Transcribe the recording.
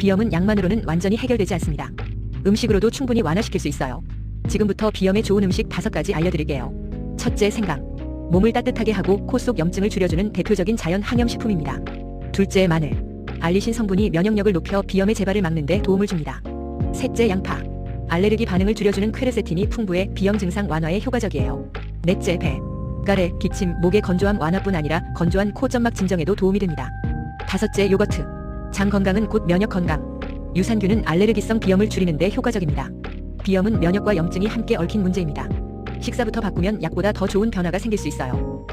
비염은 약만으로는 완전히 해결되지 않습니다. 음식으로도 충분히 완화시킬 수 있어요. 지금부터 비염에 좋은 음식 5가지 알려드릴게요. 첫째, 생강. 몸을 따뜻하게 하고 코 속 염증을 줄여주는 대표적인 자연 항염식품입니다. 둘째, 마늘. 알리신 성분이 면역력을 높여 비염의 재발을 막는 데 도움을 줍니다. 셋째, 양파. 알레르기 반응을 줄여주는 퀘르세틴이 풍부해 비염 증상 완화에 효과적이에요. 넷째, 배. 가래, 기침, 목의 건조함 완화뿐 아니라 건조한 코 점막 진정에도 도움이 됩니다. 다섯째, 요거트. 장 건강은 곧 면역 건강. 유산균은 알레르기성 비염을 줄이는 데 효과적입니다. 비염은 면역과 염증이 함께 얽힌 문제입니다. 식사부터 바꾸면 약보다 더 좋은 변화가 생길 수 있어요.